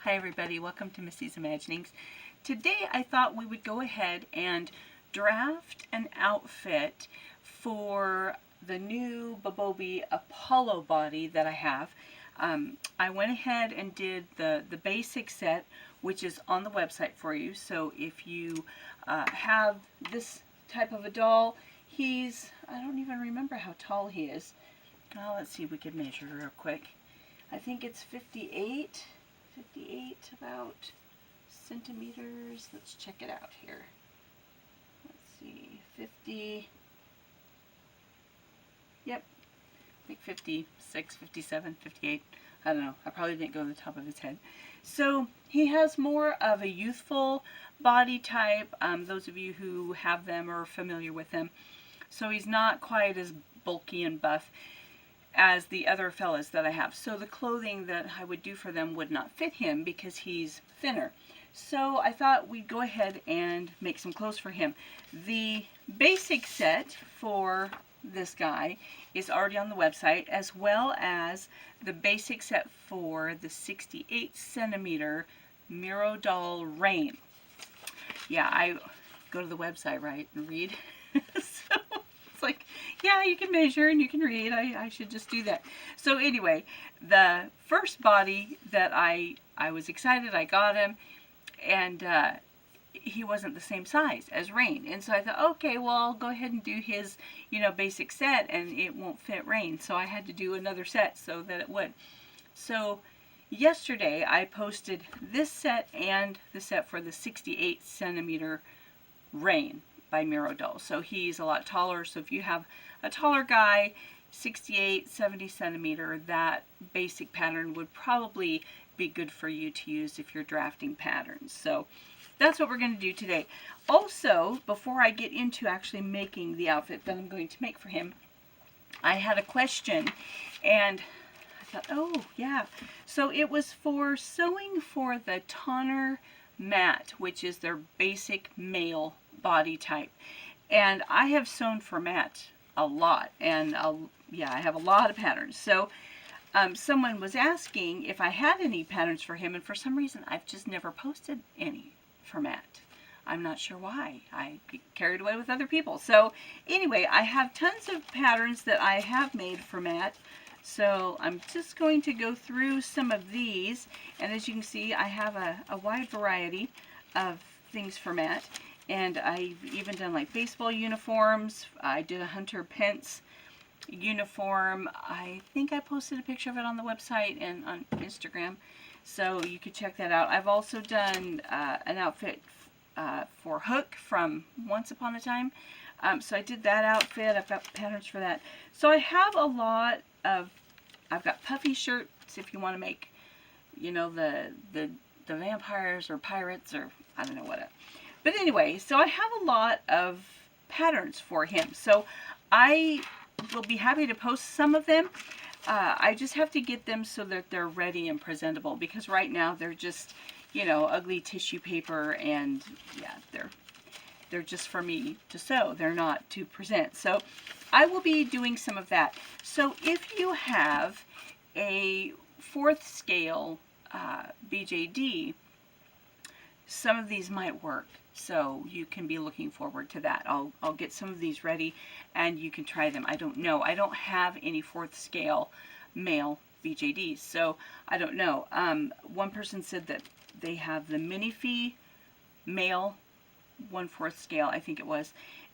Hi everybody, welcome to Missy's Imaginings. Today I thought we would go ahead and draft an outfit for the new Bobobie Apollo body that I have. I went ahead and did the basic set, which is on the website for you. So if you have this type of a doll, I don't even remember how tall he is. Let's see if we can measure real quick. I think it's 58 about centimeters. Let's check it out here. Let's see, 50, yep, like 56, 57, 58. I don't know, I probably didn't go to the top of his head. So he has more of a youthful body type. Those of you who have them are familiar with them. So he's not quite as bulky and buff as the other fellas that I have. So the clothing that I would do for them would not fit him because he's thinner. So I thought we'd go ahead and make some clothes for him. The basic set for this guy is already on the website, as well as the basic set for the 68 centimeter Miro doll Rain. Yeah, I go to the website, right, and read. So it's like, yeah, you can measure and you can read. I should just do that. So anyway, the first body that I was excited, I got him, and he wasn't the same size as Rain. And so I thought, okay, well, I'll go ahead and do his, basic set, and it won't fit Rain. So I had to do another set so that it would. So yesterday I posted this set and the set for the 68 centimeter Rain by Miro doll. So he's a lot taller. So if you have a taller guy, 68, 70 centimeter, that basic pattern would probably be good for you to use if you're drafting patterns. So that's what we're going to do today. Also, before I get into actually making the outfit that I'm going to make for him, I had a question, and I thought, oh yeah. So it was for sewing for the Tonner mat, which is their basic male body type. And I have sewn for Matt a lot, and yeah, I have a lot of patterns. So someone was asking if I had any patterns for him, and for some reason I've just never posted any for Matt. I'm not sure why. I get carried away with other people. So anyway, I have tons of patterns that I have made for Matt. So I'm just going to go through some of these, and as you can see, I have a wide variety of things for Matt. And I've even done like baseball uniforms. I did a Hunter Pence uniform. I think I posted a picture of it on the website and on Instagram, so you could check that out. I've also done an outfit for Hook from Once Upon a Time. So I did that outfit. I've got patterns for that. So I have a lot of, I've got puffy shirts if you want to make, the vampires or pirates or I don't know what. But anyway, so I have a lot of patterns for him. So I will be happy to post some of them. I just have to get them so that they're ready and presentable, because right now they're just, ugly tissue paper, and yeah, they're just for me to sew. They're not to present. So I will be doing some of that. So if you have a 4th scale BJD, some of these might work. So you can be looking forward to that. I'll get some of these ready and you can try them. I don't know. I don't have any 4th scale male BJDs, so I don't know. One person said that they have the Minifee male 1/4 scale, I think it was,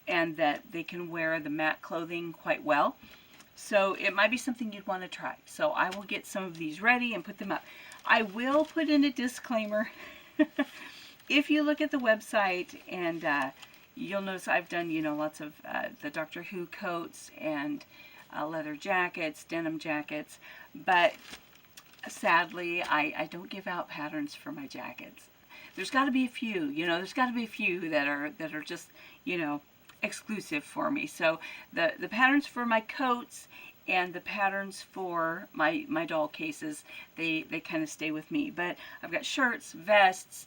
and that they can wear the matte clothing quite well. So it might be something you'd want to try. So I will get some of these ready and put them up. I will put in a disclaimer. If you look at the website, and you'll notice I've done, lots of the Doctor Who coats and leather jackets, denim jackets, but sadly, I don't give out patterns for my jackets. There's got to be a few, there's got to be a few that are just, exclusive for me. So the patterns for my coats and the patterns for my doll cases, they kind of stay with me. But I've got shirts, vests,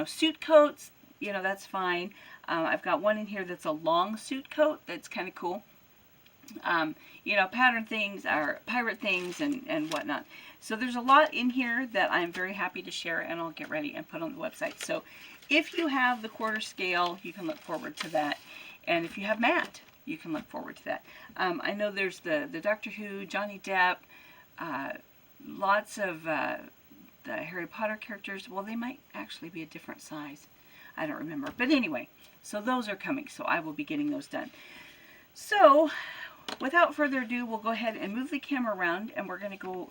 suit coats, that's fine. I've got one in here that's a long suit coat that's kind of cool. you know, pattern things or pirate things and whatnot. So there's a lot in here that I'm very happy to share, and I'll get ready and put on the website. So if you have the quarter scale, you can look forward to that. And if you have matte, you can look forward to that. I know there's the Doctor Who, Johnny Depp, lots of the Harry Potter characters. Well, they might actually be a different size. I don't remember. But anyway, so those are coming. So I will be getting those done. So without further ado, we'll go ahead and move the camera around, and we're going to go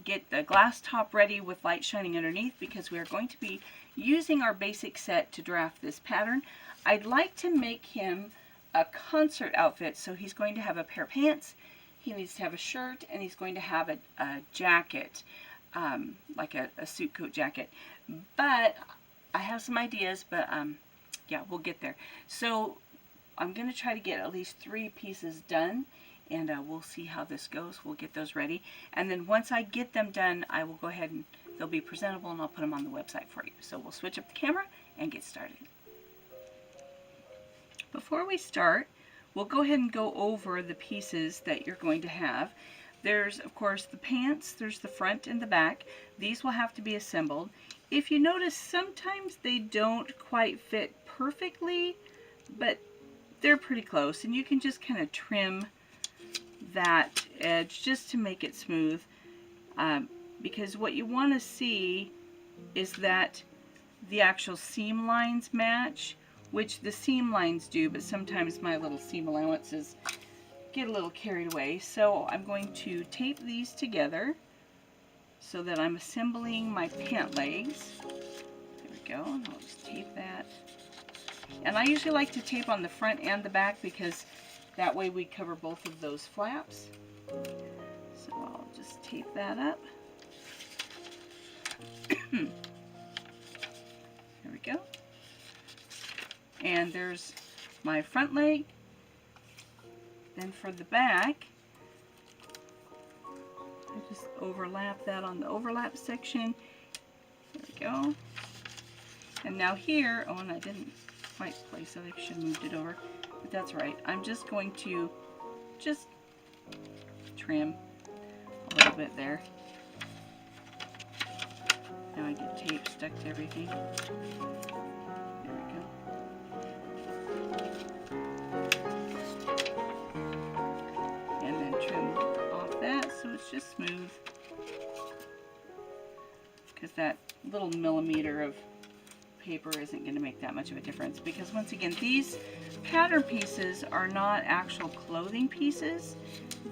get the glass top ready with light shining underneath, because we are going to be using our basic set to draft this pattern. I'd like to make him a concert outfit, so he's going to have a pair of pants, he needs to have a shirt, and he's going to have a jacket, like a suit coat jacket. But I have some ideas, but yeah, we'll get there. So I'm going to try to get at least 3 pieces done, and we'll see how this goes. We'll get those ready, and then once I get them done, I will go ahead and they'll be presentable, and I'll put them on the website for you. So we'll switch up the camera and get started. Before we start, we'll go ahead and go over the pieces that you're going to have. There's, of course, the pants, there's the front and the back. These will have to be assembled. If you notice, sometimes they don't quite fit perfectly, but they're pretty close, and you can just kind of trim that edge just to make it smooth, because what you want to see is that the actual seam lines match, which the seam lines do, but sometimes my little seam allowances get a little carried away. So I'm going to tape these together so that I'm assembling my pant legs. There we go, and I'll just tape that. And I usually like to tape on the front and the back, because that way we cover both of those flaps. So I'll just tape that up. There we go. And there's my front leg. Then for the back, I just overlap that on the overlap section. There we go. And now here, oh, and I didn't quite place it. I should have moved it over, but that's right. I'm just going to just trim a little bit there. Now I get tape stuck to everything. There we go. And then trim off that so it's just smooth, because that little millimeter of paper isn't going to make that much of a difference, because once again, these pattern pieces are not actual clothing pieces.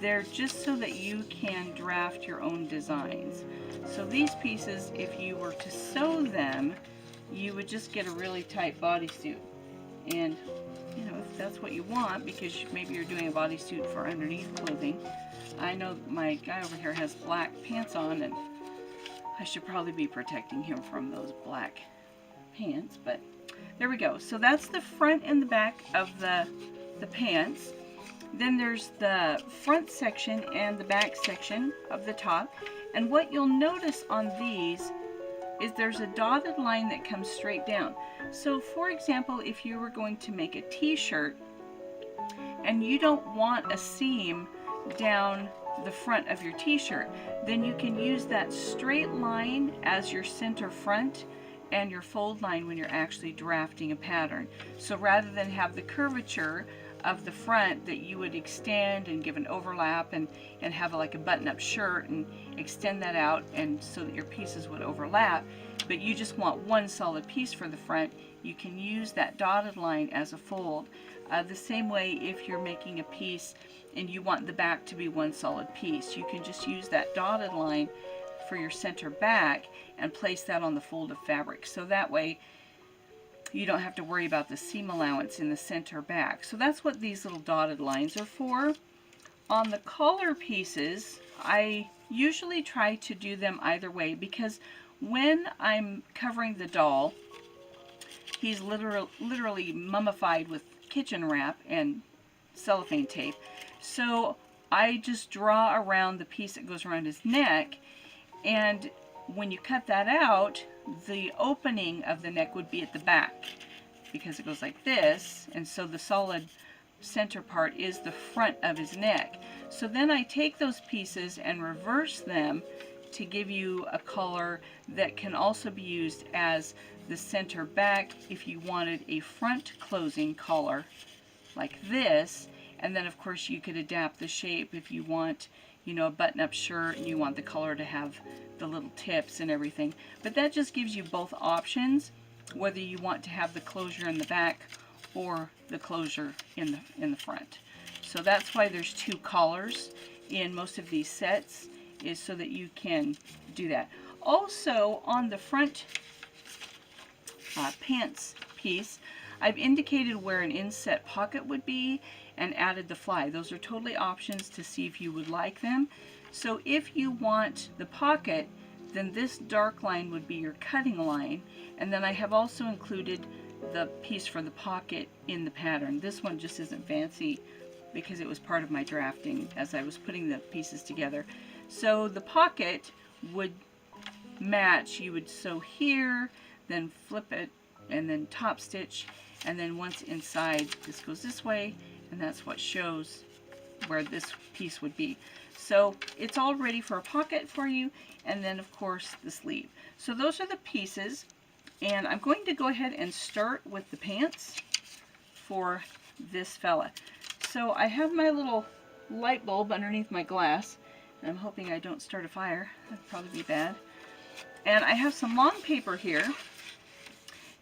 They're just so that you can draft your own designs. So these pieces, if you were to sew them, you would just get a really tight bodysuit. And you know, if that's what you want, because maybe you're doing a bodysuit for underneath clothing. I know my guy over here has black pants on, and I should probably be protecting him from those black pants, but there we go. So that's the front and the back of the pants. Then there's the front section and the back section of the top, and what you'll notice on these is there's a dotted line that comes straight down. So for example, if you were going to make a t-shirt and you don't want a seam down the front of your t-shirt, then you can use that straight line as your center front and your fold line when you're actually drafting a pattern. So rather than have the curvature of the front that you would extend and give an overlap and have like a button-up shirt and extend that out, and so that your pieces would overlap, but you just want one solid piece for the front, you can use that dotted line as a fold. The same way, if you're making a piece and you want the back to be one solid piece, you can just use that dotted line for your center back and place that on the fold of fabric. So that way you don't have to worry about the seam allowance in the center back. So that's what these little dotted lines are for. On the collar pieces, I usually try to do them either way, because when I'm covering the doll, he's literally mummified with kitchen wrap and cellophane tape. So I just draw around the piece that goes around his neck, and when you cut that out, the opening of the neck would be at the back, because it goes like this, and so the solid center part is the front of his neck. So then I take those pieces and reverse them to give you a collar that can also be used as the center back if you wanted a front closing collar like this. And then of course you could adapt the shape if you want, you know, a button-up shirt and you want the collar to have the little tips and everything. But that just gives you both options, whether you want to have the closure in the back or the closure in the front. So that's why there's two collars in most of these sets, is so that you can do that. Also on the front pants piece, I've indicated where an inset pocket would be and added the fly. Those are totally options to see if you would like them. So if you want the pocket, then this dark line would be your cutting line, and then I have also included the piece for the pocket in the pattern. This one just isn't fancy because it was part of my drafting as I was putting the pieces together. So the pocket would match. You would sew here, then flip it, and then top stitch, and then once inside, this goes this way, and that's what shows where this piece would be. So it's all ready for a pocket for you, and then of course the sleeve. So those are the pieces, and I'm going to go ahead and start with the pants for this fella. So I have my little light bulb underneath my glass, and I'm hoping I don't start a fire. That'd probably be bad. And I have some long paper here,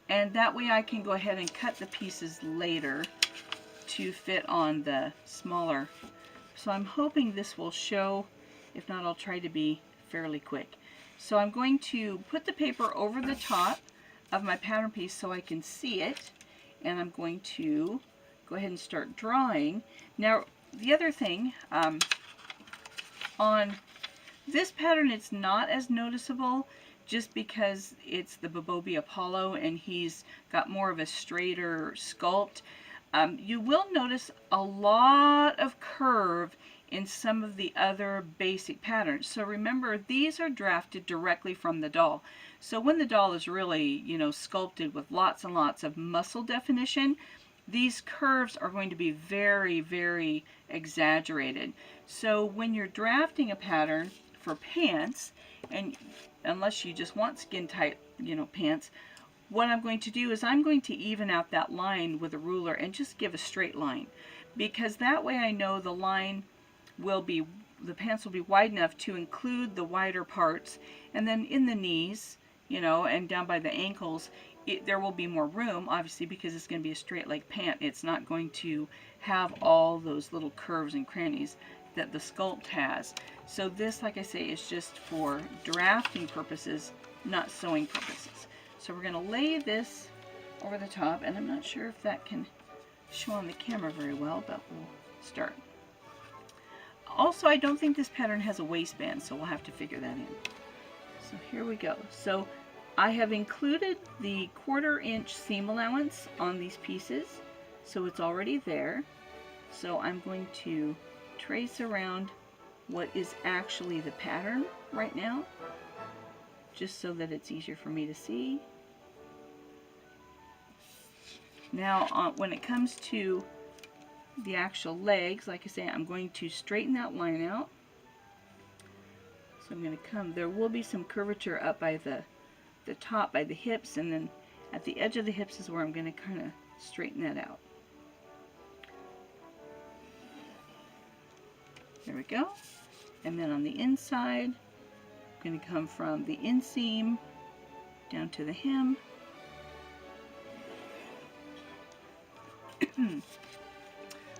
and that way I can go ahead and cut the pieces later to fit on the smaller. So I'm hoping this will show. If not, I'll try to be fairly quick. So I'm going to put the paper over the top of my pattern piece so I can see it, and I'm going to go ahead and start drawing. Now the other thing, on this pattern it's not as noticeable just because it's the Bobobie Apollo and he's got more of a straighter sculpt. You will notice a lot of curve in some of the other basic patterns. So remember, these are drafted directly from the doll. So when the doll is really, you know, sculpted with lots and lots of muscle definition, these curves are going to be very, very exaggerated. So when you're drafting a pattern for pants, and unless you just want skin tight, you know, pants, what I'm going to do is I'm going to even out that line with a ruler and just give a straight line, because that way I know the line will be, the pants will be wide enough to include the wider parts, and then in the knees, you know, and down by the ankles, there will be more room, obviously, because it's going to be a straight leg pant. It's not going to have all those little curves and crannies that the sculpt has. So this, like I say, is just for drafting purposes, not sewing purposes. So we're going to lay this over the top, and I'm not sure if that can show on the camera very well, but we'll start. Also, I don't think this pattern has a waistband, so we'll have to figure that in. So here we go. So I have included the 1/4 inch seam allowance on these pieces, so it's already there. So I'm going to trace around what is actually the pattern right now, just so that it's easier for me to see. Now when it comes to the actual legs, like I say, I'm going to straighten that line out. So I'm going to come, there will be some curvature up by the top, by the hips, and then at the edge of the hips is where I'm going to kind of straighten that out. There we go. And then on the inside, I'm going to come from the inseam down to the hem.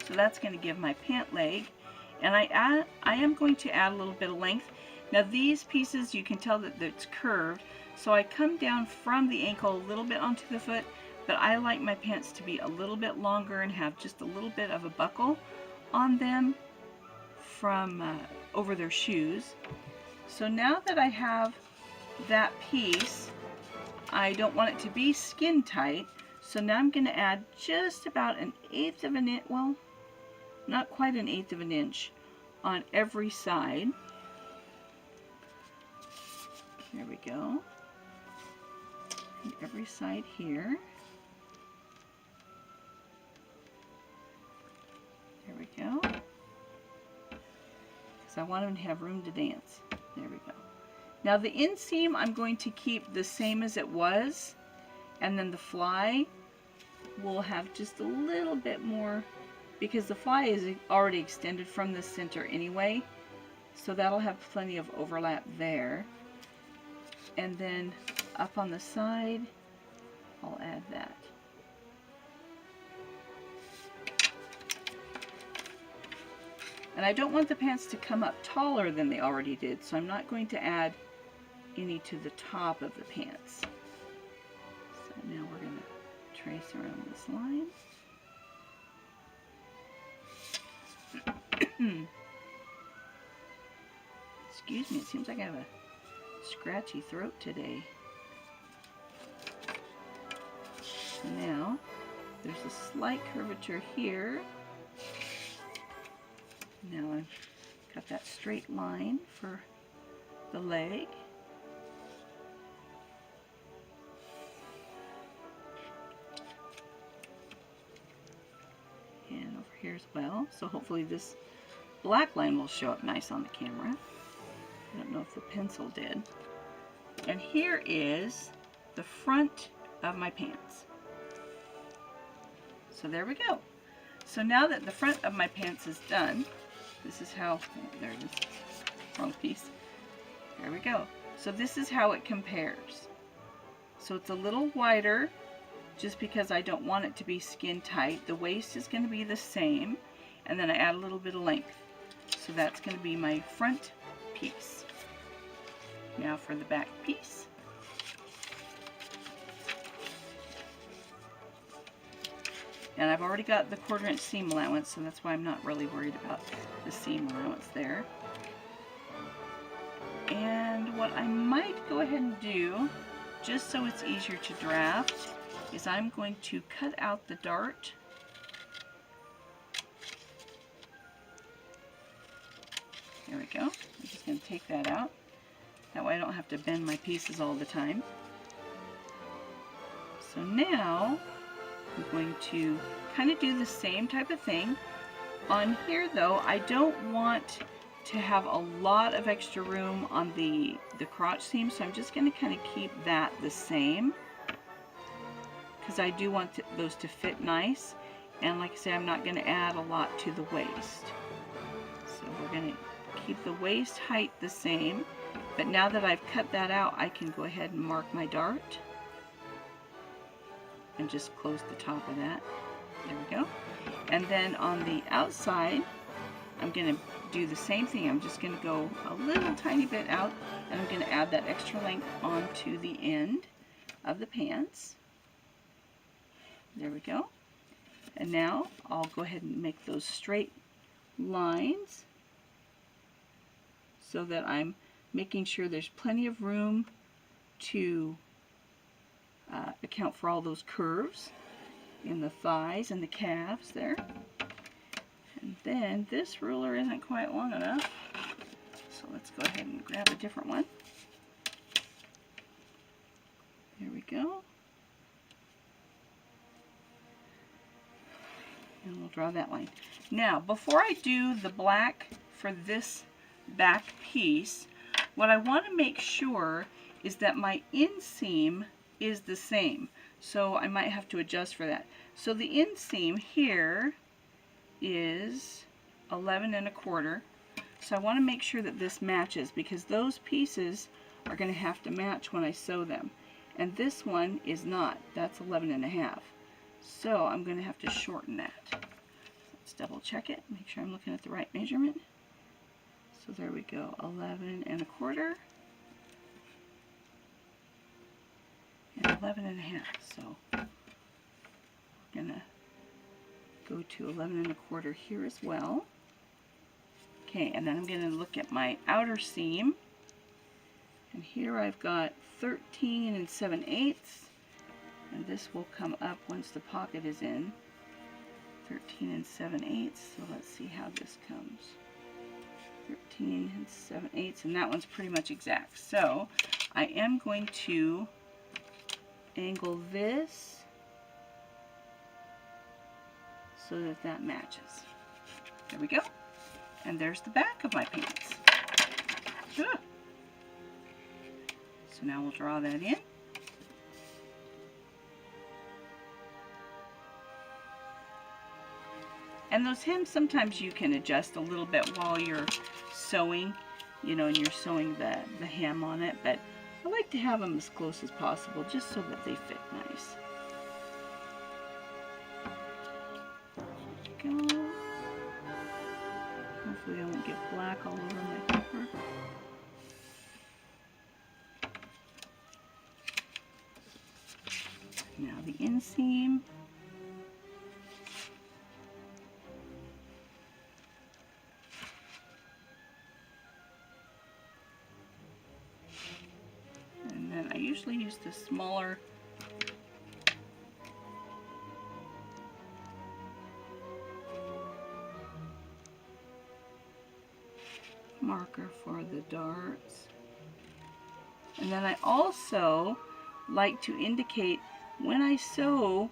So that's going to give my pant leg, and I am going to add a little bit of length. Now these pieces, you can tell that it's curved, so I come down from the ankle a little bit onto the foot, but I like my pants to be a little bit longer and have just a little bit of a buckle on them from over their shoes. So now that I have that piece, I don't want it to be skin tight, so now I'm going to add just about 1/8 of an inch, well, not quite 1/8 of an inch on every side. There we go. And every side here. because I want them to have room to dance. There we go. Now the inseam I'm going to keep the same as it was, and then the fly will have just a little bit more, because the fly is already extended from the center anyway, so that'll have plenty of overlap there. And then up on the side, I'll add that. And I don't want the pants to come up taller than they already did, so I'm not going to add any to the top of the pants. So now we're going to trace around this line. Excuse me, it seems like I have a scratchy throat today. So now, there's a slight curvature here. Now I've got that straight line for the leg. And over here as well. So hopefully this black line will show up nice on the camera. I don't know if the pencil did. And here is the front of my pants. So there we go. So now that the front of my pants is done, this is how, oh, there it is, wrong piece. There we go. So this is how it compares. So it's a little wider just because I don't want it to be skin tight. The waist is going to be the same, and then I add a little bit of length. So that's going to be my front piece. Now for the back piece. And I've already got the 1/4 inch seam allowance, so that's why I'm not really worried about the seam allowance there. And what I might go ahead and do, just so it's easier to draft, is I'm going to cut out the dart. There we go. I'm just going to take that out. That way I don't have to bend my pieces all the time. So now I'm going to kind of do the same type of thing. On here though, I don't want to have a lot of extra room on the crotch seam, so I'm just going to kind of keep that the same, because I do want those to fit nice. And like I say, I'm not going to add a lot to the waist. So we're going to keep the waist height the same, but now that I've cut that out, I can go ahead and mark my dart and just close the top of that. There we go. And then on the outside, I'm going to do the same thing. I'm just going to go a little tiny bit out, and I'm going to add that extra length onto the end of the pants. There we go. And now I'll go ahead and make those straight lines so that I'm making sure there's plenty of room to account for all those curves in the thighs and the calves there. And then this ruler isn't quite long enough, so let's go ahead and grab a different one. There we go. And we'll draw that line. Now, before I do the black for this back piece, what I want to make sure is that my inseam is the same. So I might have to adjust for that. So the inseam here is 11 1/4. So I want to make sure that this matches, because those pieces are going to have to match when I sew them. And this one is not. That's 11 1/2. So I'm going to have to shorten that. Let's double check it, make sure I'm looking at the right measurement. So there we go, 11 1/4 and 11 1/2. So we're going to go to 11 1/4 here as well. Okay, and then I'm going to look at my outer seam. And here I've got 13 7/8. And this will come up once the pocket is in. 13 7/8. So let's see how this comes. 13 7/8, and that one's pretty much exact. So I am going to angle this so that that matches. There we go. And there's the back of my pants. Ah. So now we'll draw that in. And those hems, sometimes you can adjust a little bit while you're sewing, you know, and you're sewing the hem on it, but I like to have them as close as possible just so that they fit nice. There we go. Hopefully I won't get black all over my paper. Now the inseam. And then I usually use the smaller marker for the darts. And then I also like to indicate when I sew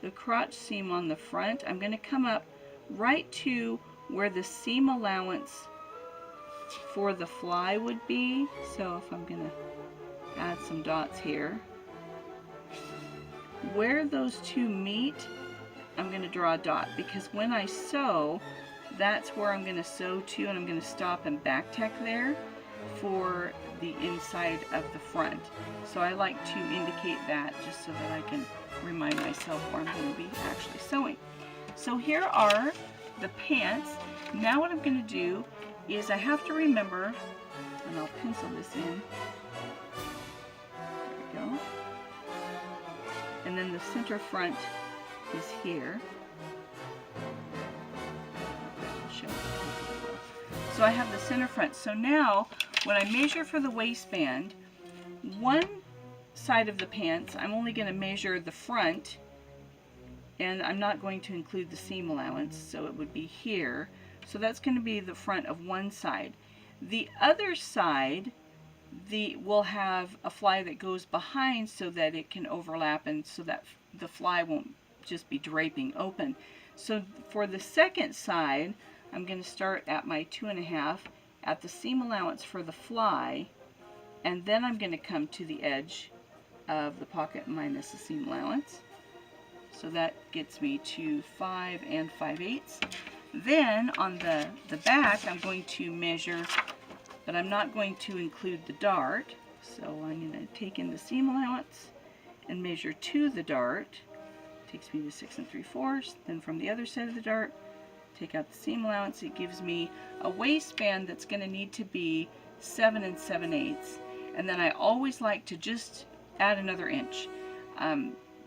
the crotch seam on the front, I'm going to come up right to where the seam allowance for the fly would be. So if I'm going to add some dots here, where those two meet, I'm going to draw a dot, because when I sew, that's where I'm going to sew to, and I'm going to stop and back tack there for the inside of the front. So I like to indicate that just so that I can remind myself where I'm going to be actually sewing. So here are the pants. Now what I'm going to do is I have to remember, and I'll pencil this in. There we go. And then the center front is here. So I have the center front. So now when I measure for the waistband, one side of the pants, I'm only going to measure the front, and I'm not going to include the seam allowance, so it would be here. So that's going to be the front of one side. The other side, will have a fly that goes behind so that it can overlap, and so that the fly won't just be draping open. So for the second side, I'm going to start at my 2.5 at the seam allowance for the fly, and then I'm going to come to the edge of the pocket minus the seam allowance. So that gets me to 5 5/8. Then on the back, I'm going to measure, but I'm not going to include the dart. So I'm going to take in the seam allowance and measure to the dart. Takes me to 6 3/4. Then from the other side of the dart, take out the seam allowance. It gives me a waistband that's going to need to be 7 7/8. And then I always like to just add another inch,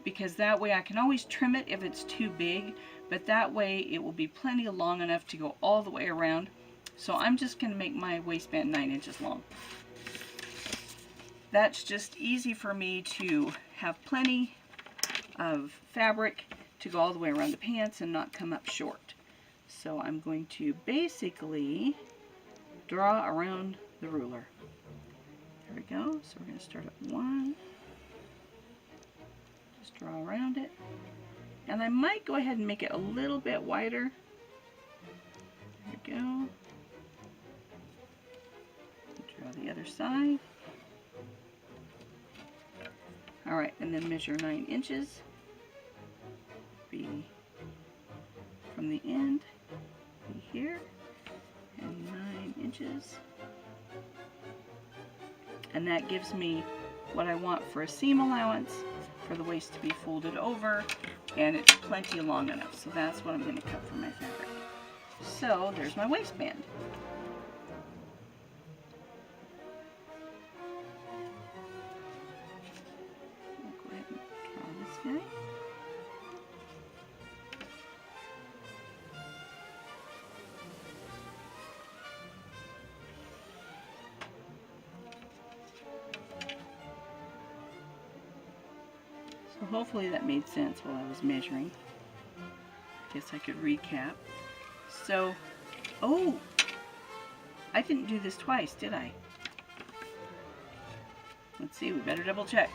because that way I can always trim it if it's too big, but that way it will be plenty long enough to go all the way around. So I'm just going to make my waistband 9 inches long. That's just easy for me to have plenty of fabric to go all the way around the pants and not come up short. So I'm going to basically draw around the ruler. There we go. So we're going to start at 1. Just draw around it. And I might go ahead and make it a little bit wider. There we go. Draw the other side. Alright, and then measure 9 inches. Be from the end, be here, and 9 inches. And that gives me what I want for a seam allowance, for the waist to be folded over, and it's plenty long enough. So that's what I'm going to cut from my fabric. So there's my waistband. I'll go ahead and draw this guy. So hopefully that made sense while I was measuring. I guess I could recap. So, oh, I didn't do this twice, did I? Let's see, we better double check.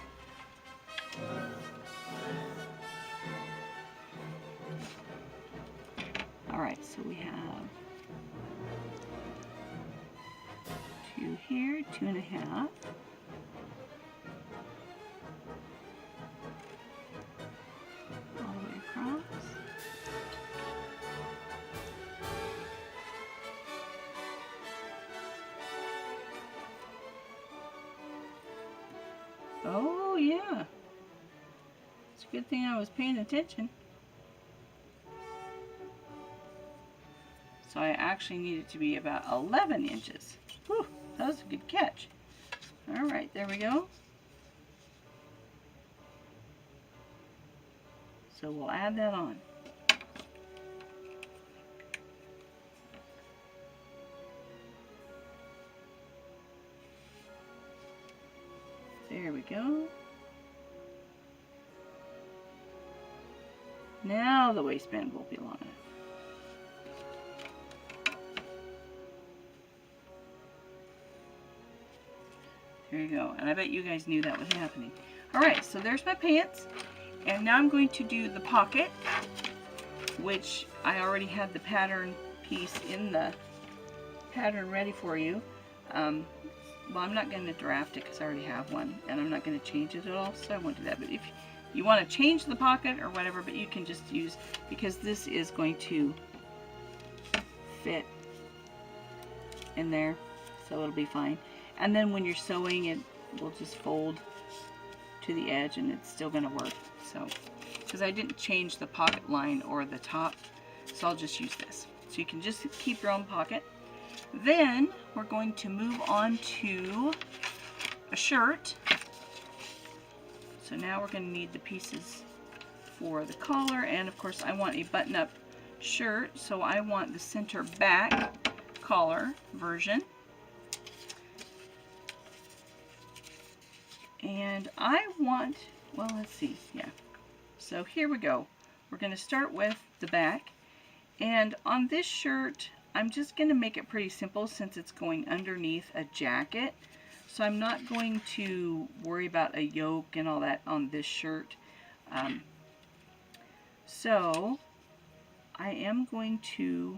Alright, so we have here, 2.5. All the way across. Oh yeah, it's a good thing I was paying attention. So I actually need it to be about 11 inches. Whew, that was a good catch. All right, there we go. So we'll add that on. There we go. Now the waistband will be long enough. There you go. And I bet you guys knew that was happening. Alright, so there's my pants. And now I'm going to do the pocket, which I already had the pattern piece in the pattern ready for you. Well, I'm not going to draft it because I already have one, and I'm not going to change it at all, so I won't do that. But if you want to change the pocket or whatever, but you can just use, because this is going to fit in there, so it'll be fine. And then when you're sewing, it will just fold to the edge, and it's still going to work. So, because I didn't change the pocket line or the top, so I'll just use this. So you can just keep your own pocket. Then we're going to move on to a shirt. So now we're going to need the pieces for the collar, and of course I want a button-up shirt, so I want the center back collar version. And I want, well, let's see, yeah. So here we go. We're going to start with the back, and on this shirt I'm just going to make it pretty simple since it's going underneath a jacket. So I'm not going to worry about a yoke and all that on this shirt. So I am going to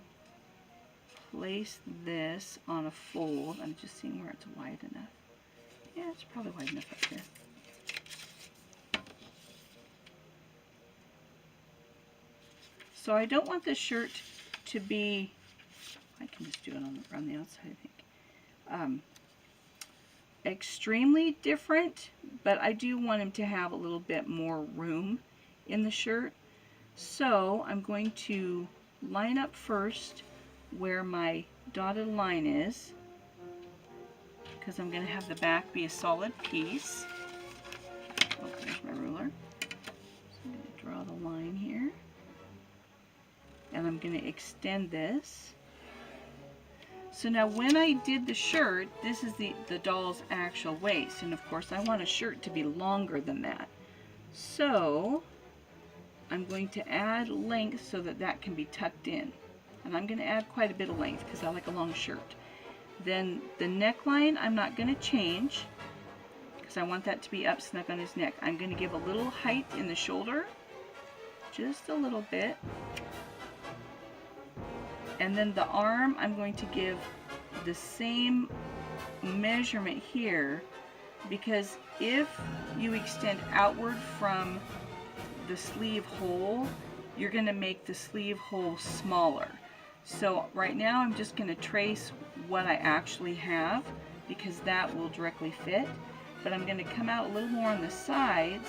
place this on a fold. I'm just seeing where it's wide enough. Yeah, it's probably wide enough up here. So I don't want this shirt to be, I can just do it on the outside, I think. Extremely different, but I do want him to have a little bit more room in the shirt. So I'm going to line up first where my dotted line is, because I'm going to have the back be a solid piece. Oh, there's my ruler. So I'm going to draw the line here, and I'm going to extend this. So now when I did the shirt, this is the doll's actual waist, and of course I want a shirt to be longer than that. So I'm going to add length so that that can be tucked in. And I'm going to add quite a bit of length because I like a long shirt. Then the neckline I'm not going to change because I want that to be up snug on his neck. I'm going to give a little height in the shoulder, just a little bit. And then the arm, I'm going to give the same measurement here, because if you extend outward from the sleeve hole, you're going to make the sleeve hole smaller. So right now I'm just going to trace what I actually have, because that will directly fit. But I'm going to come out a little more on the sides,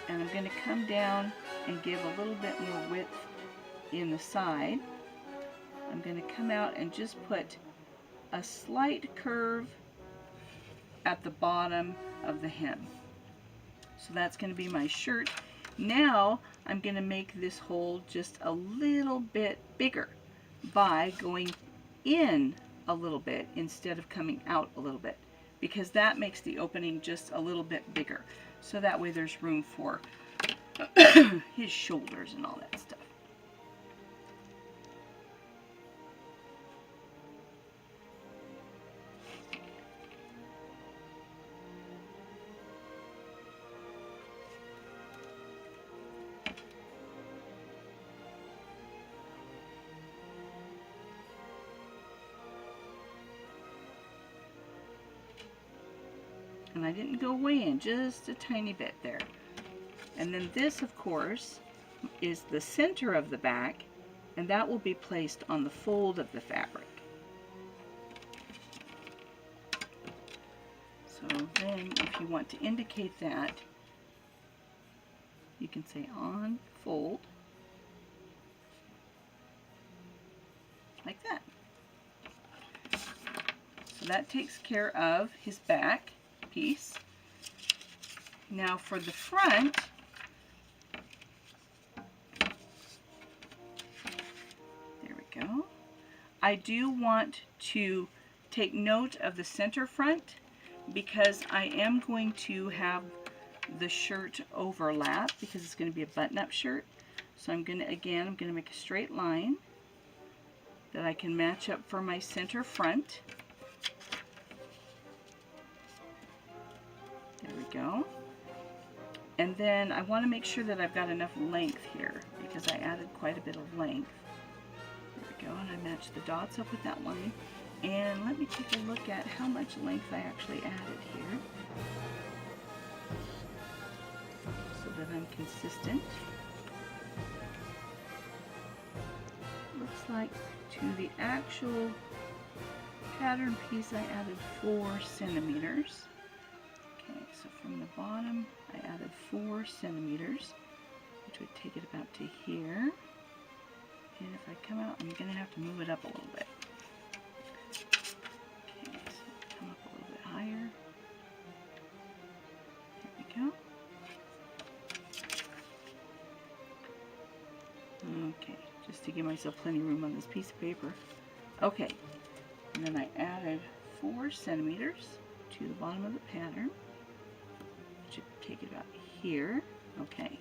and I'm going to come down and give a little bit more width in the side. I'm going to come out and just put a slight curve at the bottom of the hem. So that's going to be my shirt. Now I'm going to make this hole just a little bit bigger by going in a little bit instead of coming out a little bit, because that makes the opening just a little bit bigger. So that way there's room for his shoulders and all that stuff. And I didn't go way in, just a tiny bit there. And then this, of course, is the center of the back, and that will be placed on the fold of the fabric. So then if you want to indicate that, you can say on fold, like that. So that takes care of his back piece. Now for the front, there we go. I do want to take note of the center front because I am going to have the shirt overlap because it's going to be a button-up shirt. So I'm going to make a straight line that I can match up for my center front. There we go. And then I want to make sure that I've got enough length here because I added quite a bit of length. There we go, and I matched the dots up with that line. And let me take a look at how much length I actually added here so that I'm consistent. Looks like to the actual pattern piece I added 4 centimeters. Okay, so from the bottom I added 4 centimeters, which would take it about to here. And if I come out, I'm going to have to move it up a little bit. Okay, so come up a little bit higher. There we go. Okay, just to give myself plenty of room on this piece of paper. Okay, and then I added 4 centimeters to the bottom of the pattern, which would take it about here. Okay.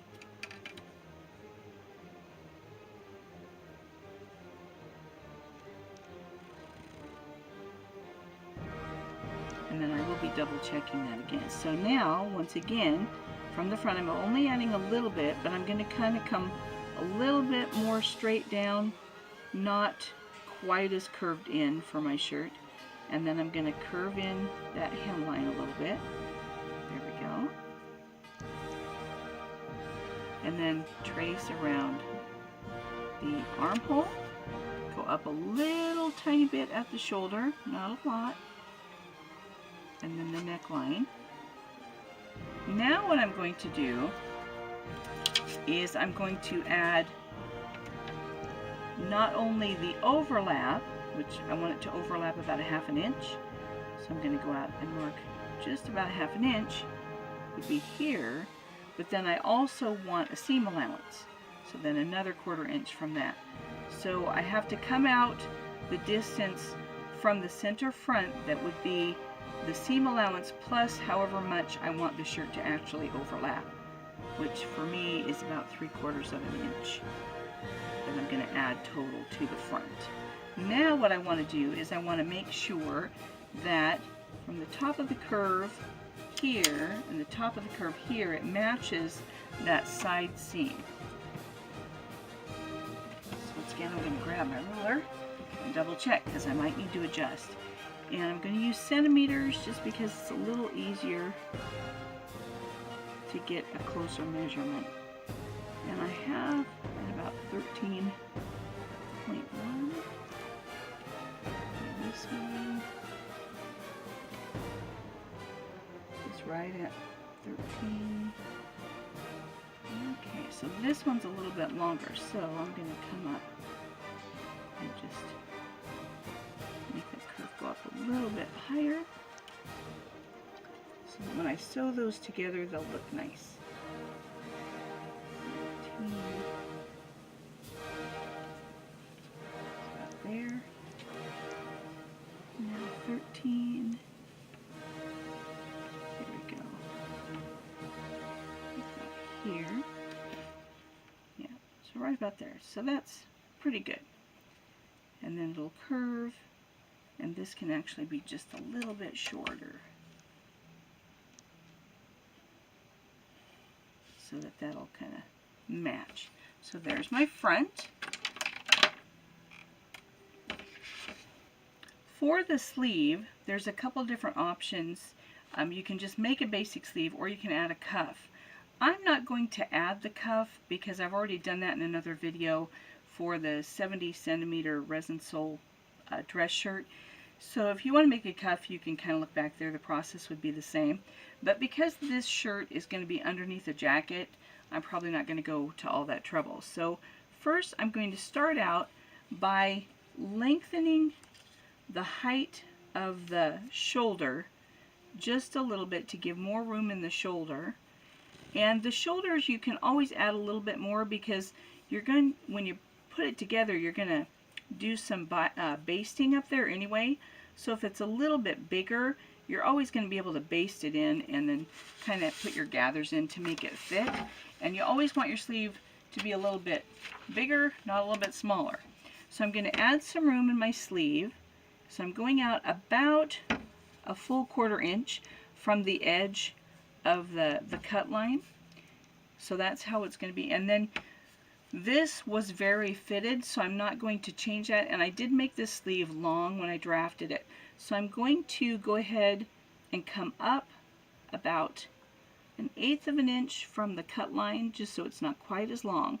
And then I will be double checking that again. So now, once again, from the front, I'm only adding a little bit, but I'm going to kind of come a little bit more straight down, not quite as curved in for my shirt. And then I'm going to curve in that hemline a little bit. There we go. And then trace around the armhole. Go up a little tiny bit at the shoulder, not a lot. And then the neckline. Now what I'm going to do is I'm going to add not only the overlap, which I want it to overlap about 1/2 inch, so I'm going to go out and mark just about 1/2 inch would be here, but then I also want a seam allowance, so then another 1/4 inch from that. So I have to come out the distance from the center front that would be the seam allowance plus however much I want the shirt to actually overlap, which for me is about 3/4 of an inch that I'm going to add total to the front. Now what I want to do is I want to make sure that from the top of the curve here and the top of the curve here, it matches that side seam. So once again, I'm going to grab my ruler and double check because I might need to adjust. And I'm going to use centimeters just because it's a little easier to get a closer measurement. And I have at about 13.1. This one is right at 13. Okay, so this one's a little bit longer, so I'm going to come up and just make the curve go up a little bit higher. So that when I sew those together, they'll look nice. 13. About there. Now 13. There we go. About here. Yeah, so right about there. So that's pretty good. And then it'll curve, and this can actually be just a little bit shorter, so that that'll kind of match. So there's my front. For the sleeve, there's a couple different options. You can just make a basic sleeve, or you can add a cuff. I'm not going to add the cuff because I've already done that in another video for the 70 centimeter resin sole dress shirt. So if you want to make a cuff, you can kind of look back there. The process would be the same. But because this shirt is going to be underneath a jacket, I'm probably not going to go to all that trouble. So first I'm going to start out by lengthening the height of the shoulder just a little bit to give more room in the shoulder. And the shoulders, you can always add a little bit more because you're going, when you put it together, you're going to do some basting up there anyway. So if it's a little bit bigger, you're always going to be able to baste it in and then kind of put your gathers in to make it fit. And you always want your sleeve to be a little bit bigger, not a little bit smaller. So I'm going to add some room in my sleeve. So I'm going out about a full 1/4 inch from the edge of the cut line. So that's how it's going to be. And then this was very fitted, so I'm not going to change that. And I did make this sleeve long when I drafted it. So I'm going to go ahead and come up about 1/8 of an inch from the cut line, just so it's not quite as long.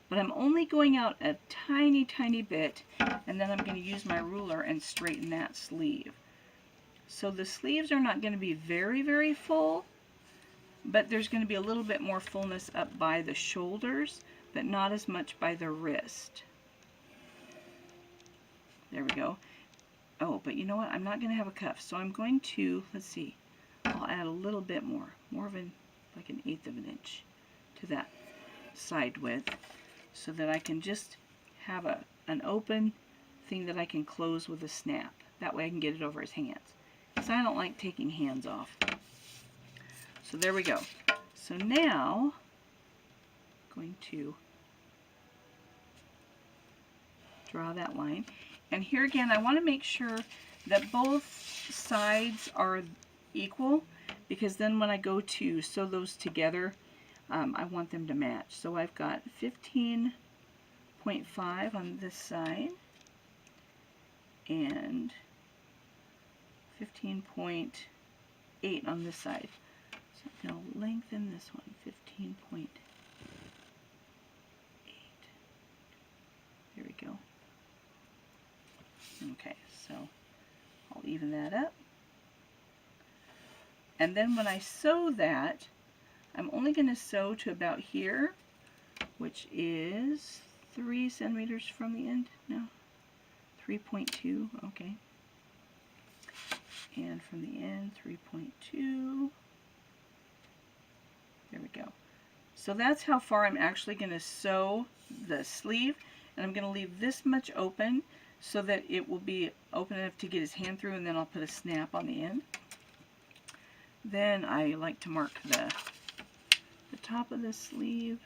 But I'm only going out a tiny, tiny bit, and then I'm going to use my ruler and straighten that sleeve. So the sleeves are not going to be very, very full, but there's going to be a little bit more fullness up by the shoulders, but not as much by the wrist. There we go. Oh, but you know what? I'm not going to have a cuff, so I'm going to, let's see, I'll add a little bit more of like 1/8 of an inch to that side width, so that I can just have an open thing that I can close with a snap. That way I can get it over his hands, because I don't like taking hands off. So there we go. So now I'm going to draw that line. And here again, I want to make sure that both sides are equal, because then when I go to sew those together, I want them to match. So I've got 15.5 on this side and 15.8 on this side. So I'm going to lengthen this one, 15.8. There we go. Okay, so I'll even that up. And then when I sew that, I'm only going to sew to about here, which is 3 centimeters from the end. No, 3.2. Okay. And from the end, 3.2. There we go. So that's how far I'm actually going to sew the sleeve. And I'm going to leave this much open so that it will be open enough to get his hand through, and then I'll put a snap on the end. Then I like to mark the top of the sleeve,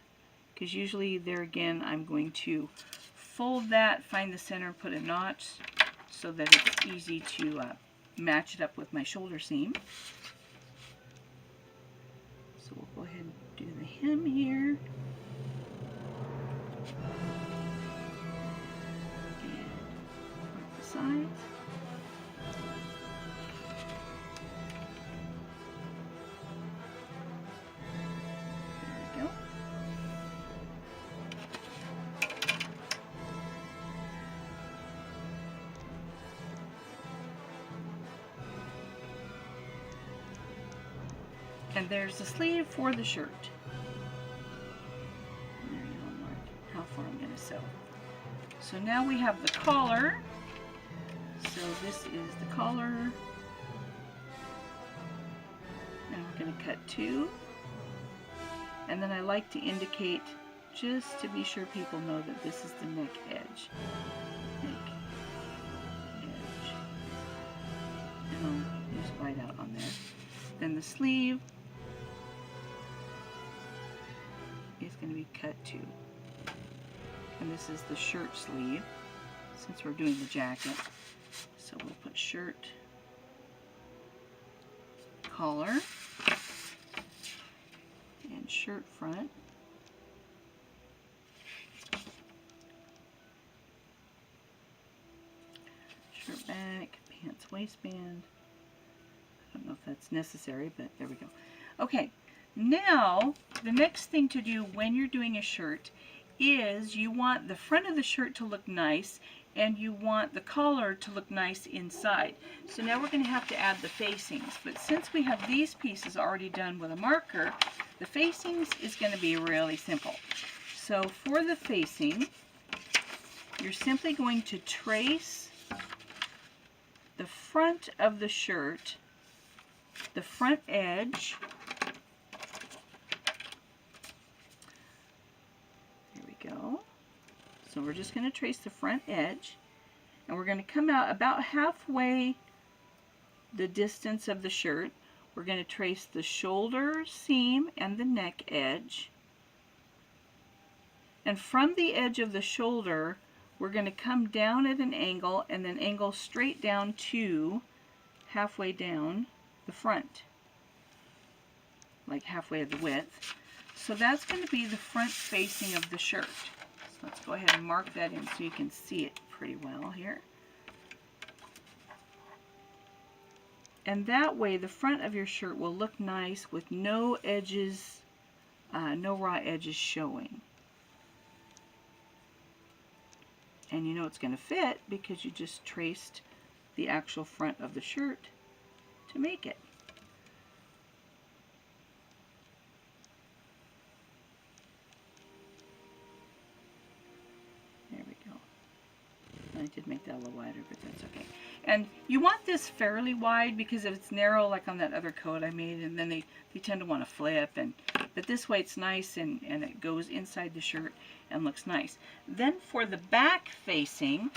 because usually there again I'm going to fold that, find the center, and put a notch so that it's easy to match it up with my shoulder seam. So we'll go ahead and do the hem here. And mark the sides. And there's the sleeve for the shirt. And there you go, mark how far I'm going to sew. So now we have the collar. So this is the collar. Now we're going to cut 2. And then I like to indicate, just to be sure people know, that this is the neck edge. Neck edge. And I'll use white out on there. Then the sleeve is going to be cut 2. And this is the shirt sleeve, since we're doing the jacket. So we'll put shirt, collar, and shirt front. Shirt back, pants waistband. I don't know if that's necessary, but there we go. Okay, now the next thing to do when you're doing a shirt is you want the front of the shirt to look nice, and you want the collar to look nice inside. So now we're going to have to add the facings, but since we have these pieces already done with a marker, the facings is going to be really simple. So for the facing, you're simply going to trace the front of the shirt, the front edge. There we go. So we're just going to trace the front edge, and we're going to come out about halfway the distance of the shirt. We're going to trace the shoulder seam and the neck edge. And from the edge of the shoulder, we're going to come down at an angle and then angle straight down to halfway down the front, like halfway of the width. So that's going to be the front facing of the shirt. So let's go ahead and mark that in so you can see it pretty well here. And that way the front of your shirt will look nice with no edges, no raw edges showing. And you know it's going to fit because you just traced the actual front of the shirt to make it. There we go. I did make that a little wider, but that's okay. And you want this fairly wide because if it's narrow, like on that other coat I made, and then they tend to want to flip. But this way it's nice and it goes inside the shirt and looks nice. Then for the back facing,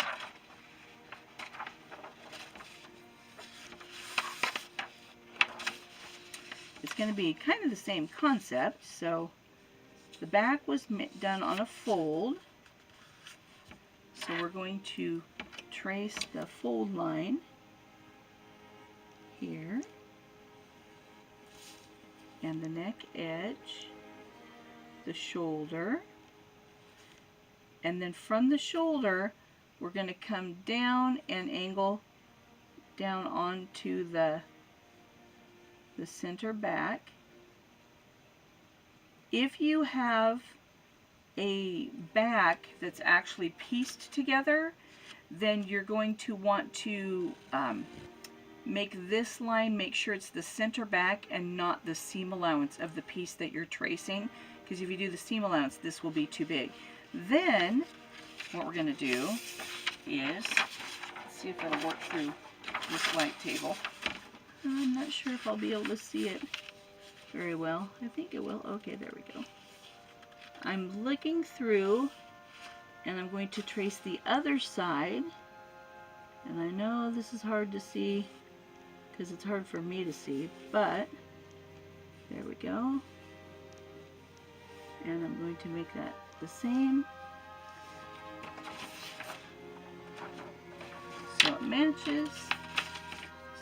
it's going to be kind of the same concept. So the back was done on a fold. So we're going to trace the fold line here and the neck edge, the shoulder, and then from the shoulder we're going to come down and angle down onto the center back. If you have a back that's actually pieced together, then you're going to want to make this line, make sure it's the center back and not the seam allowance of the piece that you're tracing, because if you do the seam allowance, this will be too big. Then what we're going to do is, let's see if it'll work through this light table. I'm not sure if I'll be able to see it very well. I think it will. Okay, there we go. I'm looking through and I'm going to trace the other side, and I know this is hard to see because it's hard for me to see, but there we go. And I'm going to make that the same so it matches.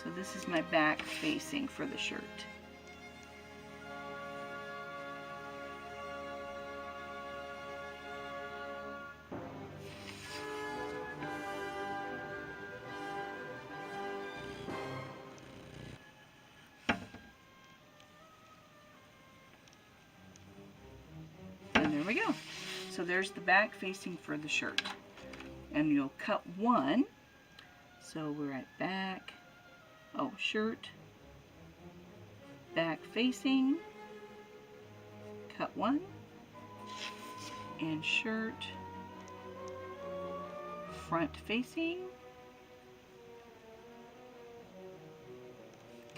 So this is my back facing for the shirt. And there we go. So there's the back facing for the shirt. And you'll cut one. So we're at back, shirt, back facing, cut one, and shirt, front facing,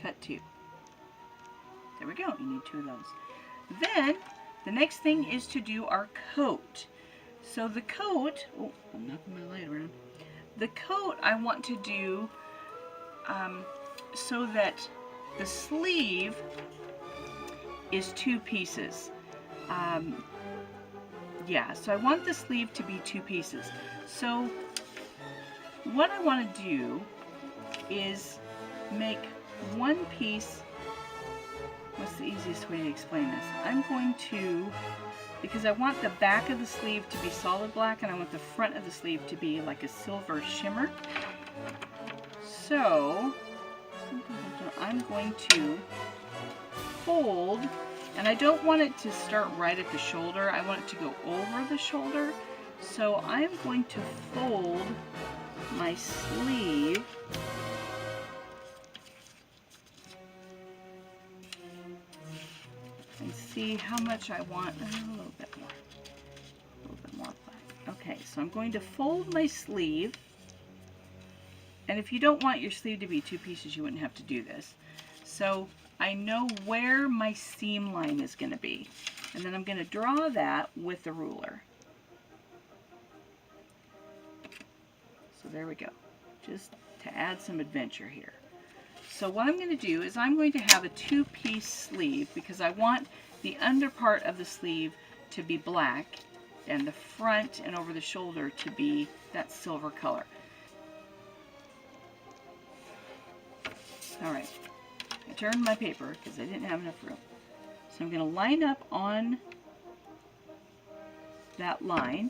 cut two. There we go, you need two of those. Then, the next thing is to do our coat. So the coat, oh, I'm knocking my light around. The coat I want to do so that the sleeve is two pieces. Yeah, so I want the sleeve to be two pieces. So what I want to do is make one piece. What's the easiest way to explain this? I'm going to, because I want the back of the sleeve to be solid black and I want the front of the sleeve to be like a silver shimmer. So I I'm going to fold, and I don't want it to start right at the shoulder. I want it to go over the shoulder. So I'm going to fold my sleeve and see how much I want. A little bit more. A little bit more black. Okay, so I'm going to fold my sleeve. And if you don't want your sleeve to be two pieces, you wouldn't have to do this. So I know where my seam line is going to be. And then I'm going to draw that with the ruler. So there we go. Just to add some adventure here. So what I'm going to do is I'm going to have a two-piece sleeve because I want the under part of the sleeve to be black and the front and over the shoulder to be that silver color. All right, I turned my paper because I didn't have enough room. So I'm going to line up on that line.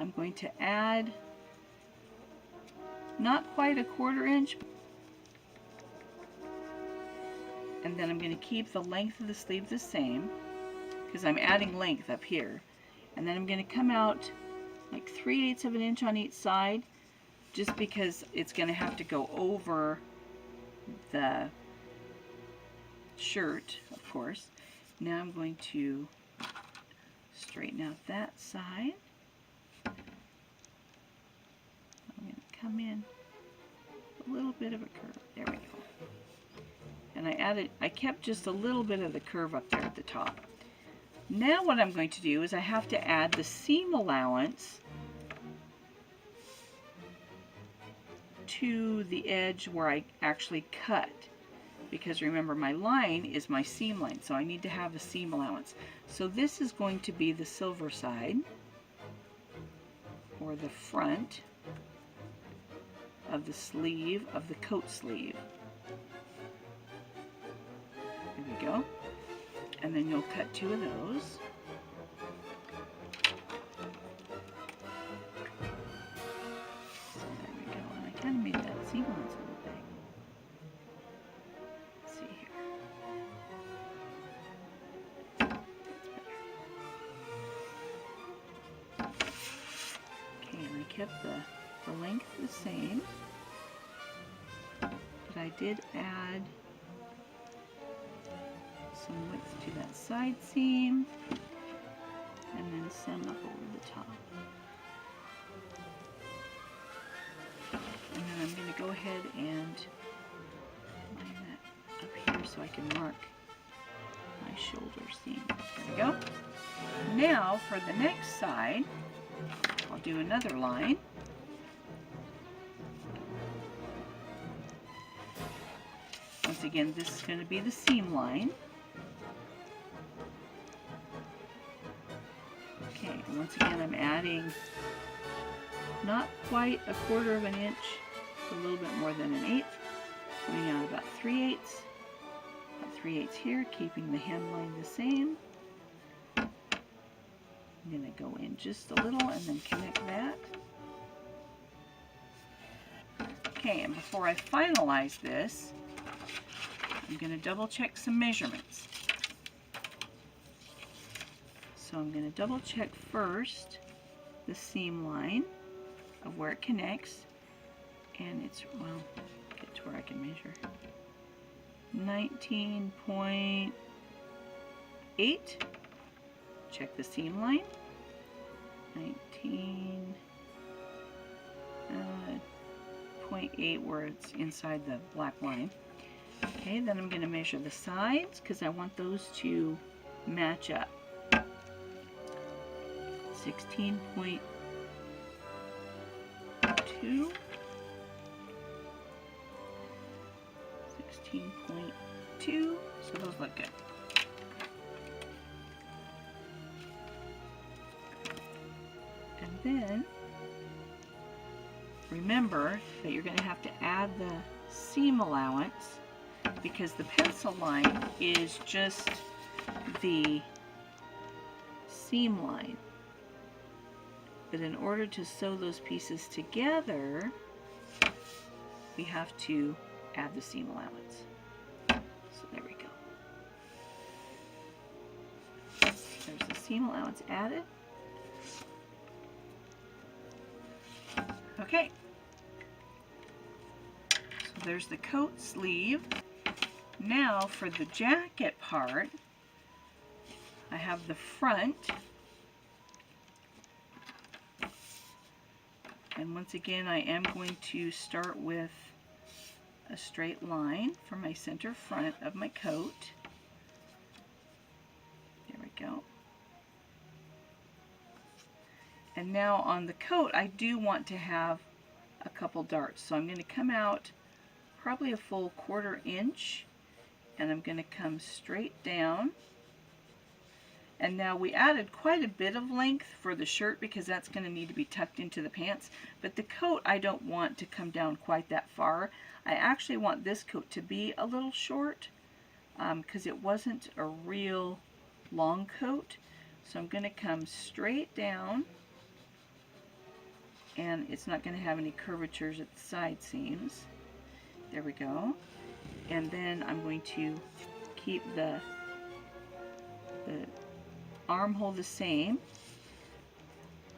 I'm going to add not quite a 1/4 inch, and then I'm going to keep the length of the sleeve the same because I'm adding length up here. And then I'm going to come out like 3/8 of an inch on each side just because it's going to have to go over the shirt, of course. Now I'm going to straighten out that side. I'm going to come in a little bit of a curve. There we go. And I kept just a little bit of the curve up there at the top. Now what I'm going to do is I have to add the seam allowance to the edge where I actually cut, because remember my line is my seam line, so I need to have a seam allowance. So this is going to be the silver side, or the front of the sleeve of the coat sleeve. There we go. And then you'll cut 2 of those. Kind of made that seam allowance a little big. Let's see here. That's better. Okay, and I kept the length the same, but I did add some width to that side seam, and then some up over the top. And then I'm going to go ahead and line that up here so I can mark my shoulder seam. There we go. Now for the next side, I'll do another line. Once again, this is going to be the seam line. Okay, and once again I'm adding not quite a 1/4 of an inch, a little bit more than an 1/8, coming out about 3/8, about 3/8 here, keeping the hemline the same. I'm going to go in just a little and then connect that. Okay, and before I finalize this, I'm going to double check some measurements. So I'm going to double check first the seam line of where it connects, and it's, well, get to where I can measure, 19.8. Check the seam line, 19.8 where it's inside the black line. Okay, then I'm going to measure the sides because I want those to match up. 16.2. 16.2, so those look good. And then remember that you're going to have to add the seam allowance because the pencil line is just the seam line. But in order to sew those pieces together, we have to add the seam allowance. seam allowance added. Okay. So there's the coat sleeve. Now for the jacket part, I have the front. And once again, I am going to start with a straight line for my center front of my coat. There we go. And now on the coat, I do want to have a couple darts. So I'm going to come out probably a full 1/4 inch, and I'm going to come straight down. And now we added quite a bit of length for the shirt because that's going to need to be tucked into the pants. But the coat, I don't want to come down quite that far. I actually want this coat to be a little short because it wasn't a real long coat. So I'm going to come straight down, and it's not going to have any curvatures at the side seams. There we go. And then I'm going to keep the armhole the same.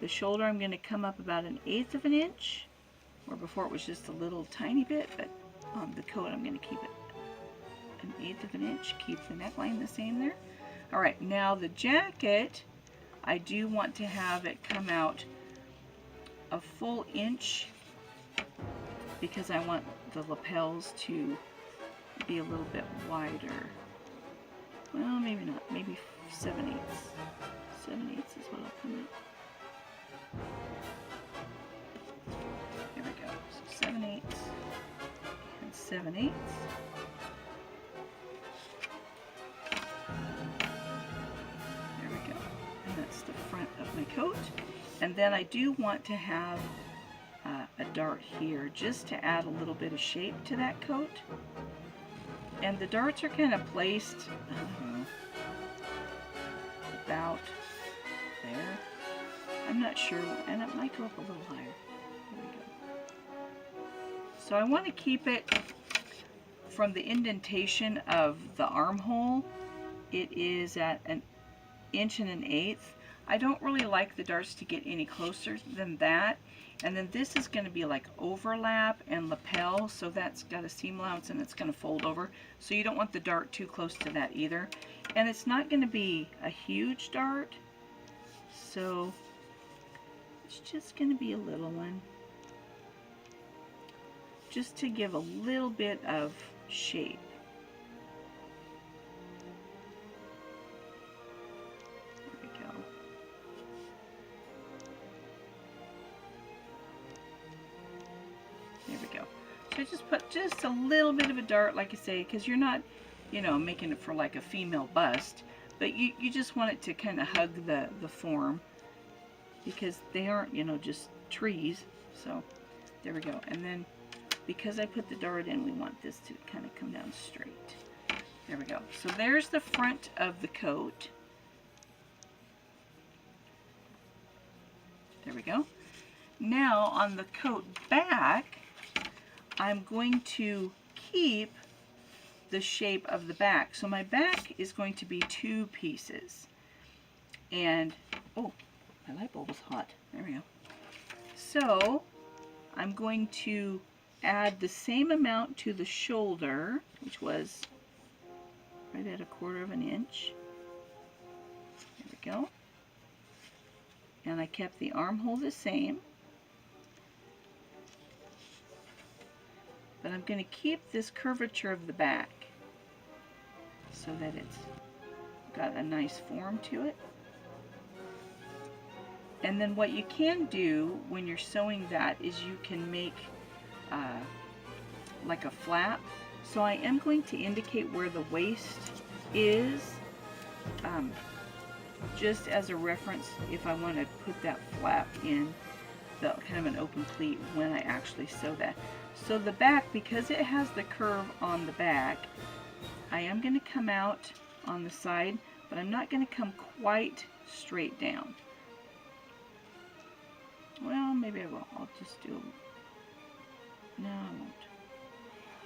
The shoulder I'm going to come up about 1/8 of an inch, where before it was just a little tiny bit, but on the coat I'm going to keep it 1/8 of an inch, keep the neckline the same there. Alright, now the jacket, I do want to have it come out a full inch because I want the lapels to be a little bit wider. Well, maybe not, maybe 7/8. 7/8 is what I'll come out. There we go. So 7/8 and 7/8. There we go. And that's the front of my coat. And then I do want to have a dart here just to add a little bit of shape to that coat. And the darts are kind of placed, I don't know, about there. I'm not sure, and it might go up a little higher. There we go. So I want to keep it from the indentation of the armhole. It is at 1 1/8 inches. I don't really like the darts to get any closer than that. And then this is going to be like overlap and lapel, so that's got a seam allowance and it's going to fold over. So you don't want the dart too close to that either. And it's not going to be a huge dart, so it's just going to be a little one. Just to give a little bit of shape. There we go. So I just put just a little bit of a dart, like I say, because you're not, you know, making it for like a female bust, but you just want it to kind of hug the form because they aren't, you know, just trees. So there we go. And then because I put the dart in, we want this to kind of come down straight. There we go. So there's the front of the coat. There we go. Now on the coat back, I'm going to keep the shape of the back. So my back is going to be 2 pieces. And, oh, my light bulb is hot. There we go. So I'm going to add the same amount to the shoulder, which was right at 1/4 of an inch. There we go. And I kept the armhole the same. But I'm going to keep this curvature of the back so that it's got a nice form to it. And then what you can do when you're sewing that is you can make like a flap. So I am going to indicate where the waist is just as a reference if I want to put that flap in the kind of an open pleat when I actually sew that. So the back, because it has the curve on the back, I am going to come out on the side, but I'm not going to come quite straight down. Well, maybe I will. I'll just do, no, I won't.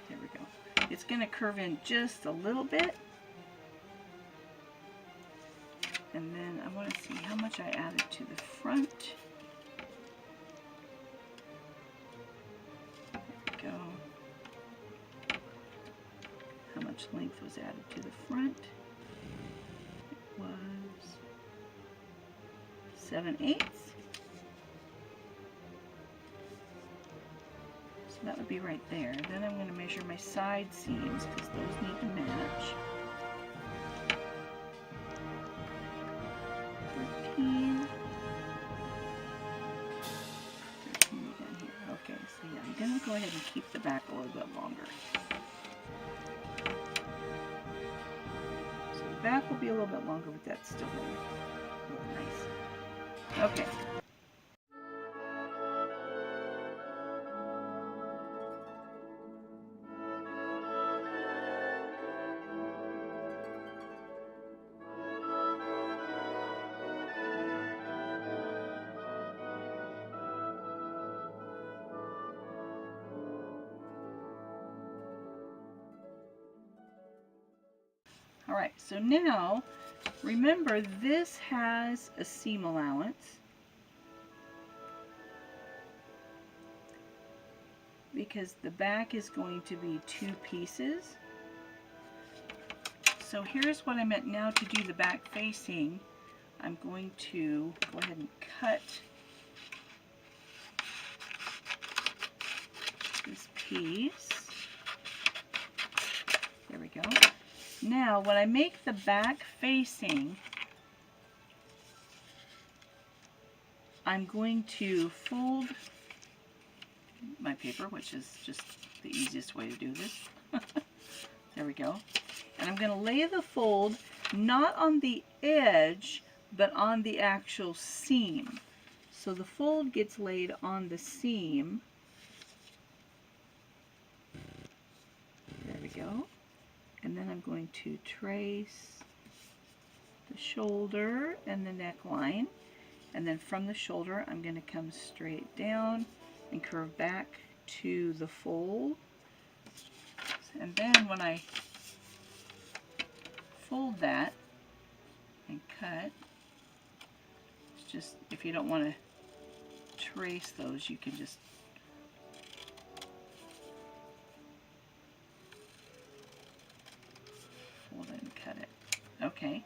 There we go. It's going to curve in just a little bit. And then I want to see how much I added to the front. There we go. How much length was added to the front? It was 7/8. So that would be right there. Then I'm going to measure my side seams because those need to match. 13 down here. Okay, so yeah, I'm going to go ahead and keep the back a little bit longer. So the back will be a little bit longer, but that's still really nice. Okay. Alright, so now, remember this has a seam allowance because the back is going to be 2 pieces. So here's what I meant now to do the back facing. I'm going to go ahead and cut this piece. There we go. Now, when I make the back facing, I'm going to fold my paper, which is just the easiest way to do this. There we go. And I'm going to lay the fold not on the edge, but on the actual seam. So the fold gets laid on the seam. There we go. And then I'm going to trace the shoulder and the neckline. And then from the shoulder, I'm going to come straight down and curve back to the fold. And then when I fold that and cut, it's just, if you don't want to trace those, you can just fold it and cut it. Okay.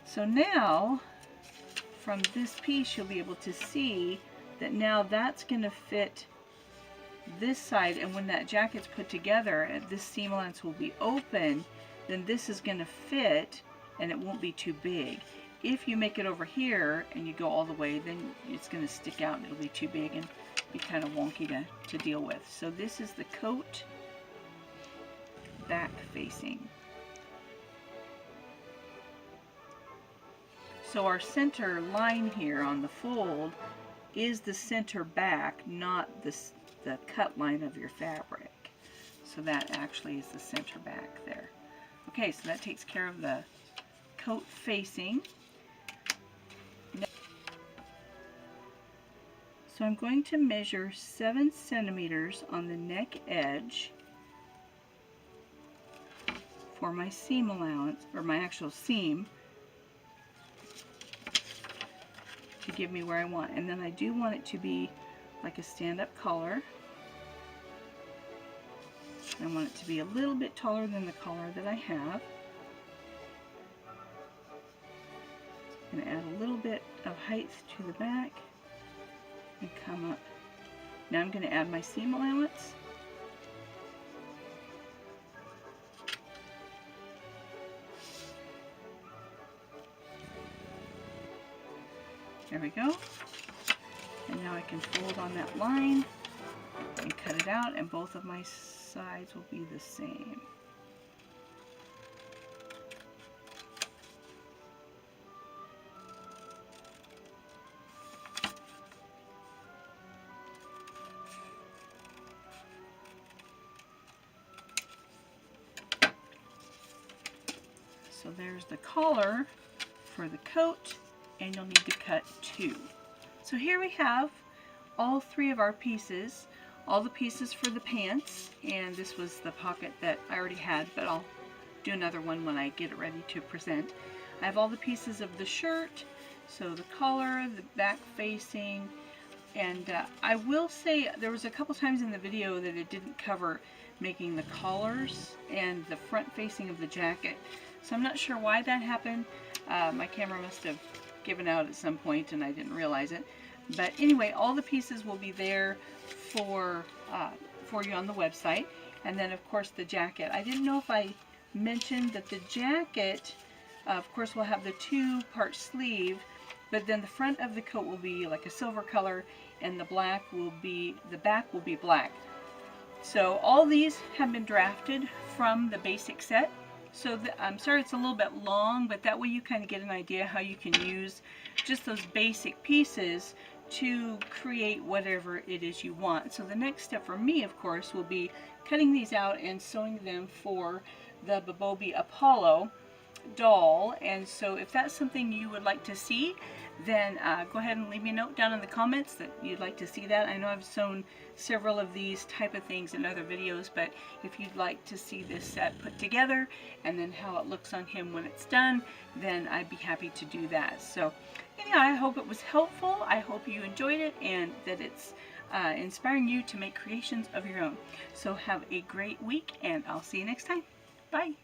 So now, from this piece, you'll be able to see that now that's going to fit this side, and when that jacket's put together, this seam allowance will be open, then this is going to fit and it won't be too big. If you make it over here and you go all the way, then it's going to stick out and it'll be too big and be kind of wonky to deal with. So this is the coat back facing. So our center line here on the fold is the center back, not the cut line of your fabric. So that actually is the center back there. Okay, so that takes care of the coat facing. So I'm going to measure 7 centimeters on the neck edge for my seam allowance, or my actual seam, to give me where I want. And then I do want it to be like a stand-up collar. I want it to be a little bit taller than the collar that I have. I'm going to add a little bit of height to the back and come up. Now I'm going to add my seam allowance. There we go. And now I can fold on that line and cut it out, and both of my sides will be the same. So there's the collar for the coat, and you'll need to cut 2. So here we have all 3 of our pieces, all the pieces for the pants, and this was the pocket that I already had, but I'll do another one when I get it ready to present. I have all the pieces of the shirt, so the collar, the back facing, and I will say there was a couple times in the video that it didn't cover making the collars and the front facing of the jacket. So I'm not sure why that happened. My camera must have given out at some point and I didn't realize it. But anyway, all the pieces will be there for you on the website. And then of course the jacket. I didn't know if I mentioned that the jacket, of course, will have the 2-part sleeve, but then the front of the coat will be like a silver color and the back will be black. So all these have been drafted from the basic set. So I'm sorry it's a little bit long, but that way you kind of get an idea how you can use just those basic pieces to create whatever it is you want. So the next step for me, of course, will be cutting these out and sewing them for the Bobobie Apollo doll. And so if that's something you would like to see, then go ahead and leave me a note down in the comments that you'd like to see that. I know I've sewn several of these type of things in other videos, but if you'd like to see this set put together and then how it looks on him when it's done, then I'd be happy to do that. So anyhow, I hope it was helpful. I hope you enjoyed it and that it's inspiring you to make creations of your own. So have a great week and I'll see you next time. Bye.